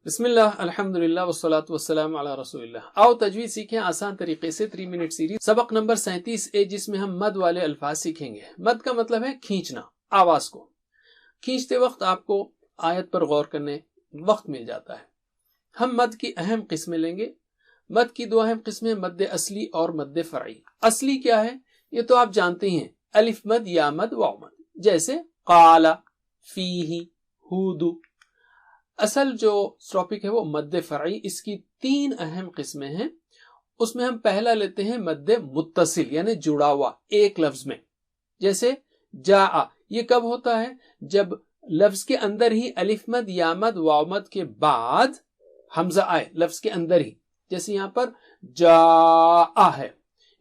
بسم اللہ الحمدللہ والصلاة والسلام علی رسول اللہ. آؤ تجوید سیکھیں آسان طریقے سے 3 منٹ سیریز. سبق نمبر 37 جس میں ہم مد والے الفاظ سیکھیں گے. مد کا مطلب ہے کھینچنا. آواز کو کھینچتے وقت آپ کو آیت پر غور کرنے وقت مل جاتا ہے. ہم مد کی اہم قسمیں لیں گے. مد کی 2 اہم قسمیں مد اصلی اور مد فرعی. اصلی کیا ہے یہ تو آپ جانتے ہی ہیں، الف مد، یا مد، واو مد. جیسے قال، فیہ، ہود. اصل جو ٹاپک ہے وہ مد فرعی. اس کی 3 اہم قسمیں ہیں. اس میں ہم پہلا لیتے ہیں مد متصل، یعنی جڑا ہوا ایک لفظ میں. جیسے جاء، یہ کب ہوتا ہے؟ جب لفظ کے اندر ہی الف مد، یا مد، واو مد کے بعد حمزہ آئے لفظ کے اندر ہی. جیسے یہاں پر جاء ہے،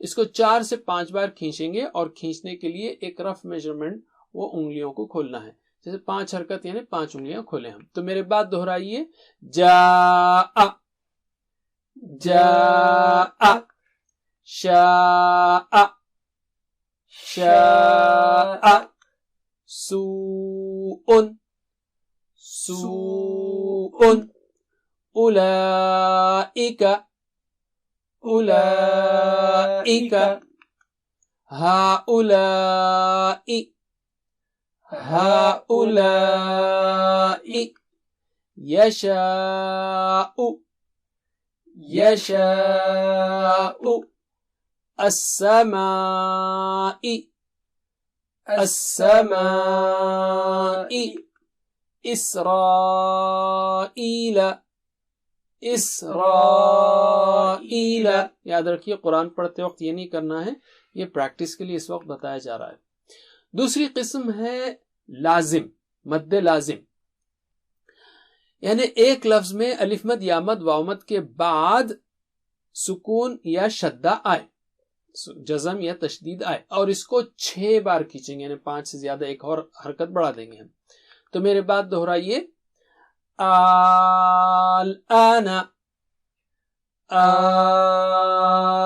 اس کو 4 سے 5 بار کھینچیں گے، اور کھینچنے کے لیے ایک رف میجرمنٹ وہ انگلیوں کو کھولنا ہے. جیسے 5 حرکت یعنی 5 انگلیاں کھولیں ہم. تو میرے بعد دہرائیے. جاء، جاء، شاء، شاء، سوء، سوء، اولئک، اولئک، ہؤلاء، هؤلاء، يشاء، يشاء، السماء، السماء، إسرائيل، إسرائيل. یاد رکھیے قرآن پڑھتے وقت یہ نہیں کرنا ہے، یہ پریکٹس کے لیے اس وقت بتایا جا رہا ہے. دوسری قسم ہے لازم، مد لازم، یعنی ایک لفظ میں الف مد، یا مد، واو مد کے بعد سکون یا شدہ آئے، جزم یا تشدید آئے، اور اس کو 6 بار کھینچیں گے، یعنی 5 سے زیادہ ایک اور حرکت بڑھا دیں گے ہم. تو میرے بعد دہرائیے. الآن،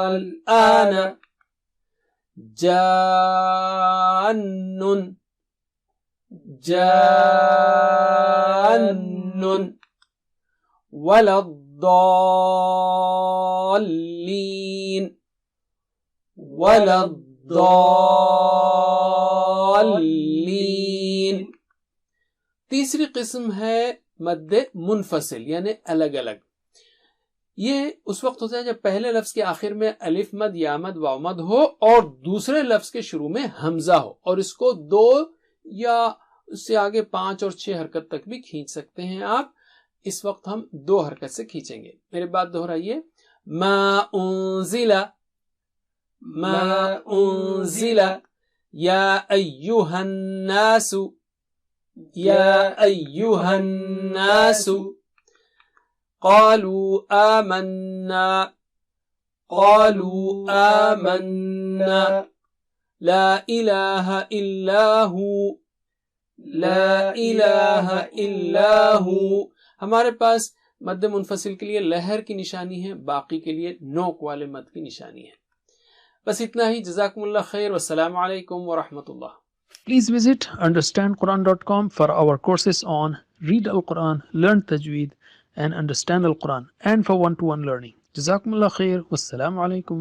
الآن، جان، جان، ولا الضالين، ولا الضالين. تیسری قسم ہے مد منفصل، یعنی الگ الگ. یہ اس وقت ہوتا ہے جب پہلے لفظ کے آخر میں الف مد، یا مد، واو مد ہو، اور دوسرے لفظ کے شروع میں حمزہ ہو، اور اس کو 2 یا اس سے آگے 5 اور 6 حرکت تک بھی کھینچ سکتے ہیں آپ. اس وقت ہم 2 حرکت سے کھینچیں گے. میرے بعد دہرائیے. ما انزل، ما انزل، یا ایھا الناس، یا ایھا الناس، قالوا آمنا، قالوا آمنا، لا الہ الا هو، لا الہ الا هو. ہمارے پاس مد منفصل کے لیے لہر کی نشانی ہے، باقی کے لیے نوک والے مد کی نشانی ہے. بس اتنا ہی. جزاکم اللہ خیر، والسلام علیکم ورحمۃ اللہ. Please visit understandquran.com for our courses on Read Al-Quran, Learn Tajweed and Understand Al-Quran, and for one-to-one learning. Jazakumullah khair. Wassalamu alaikum.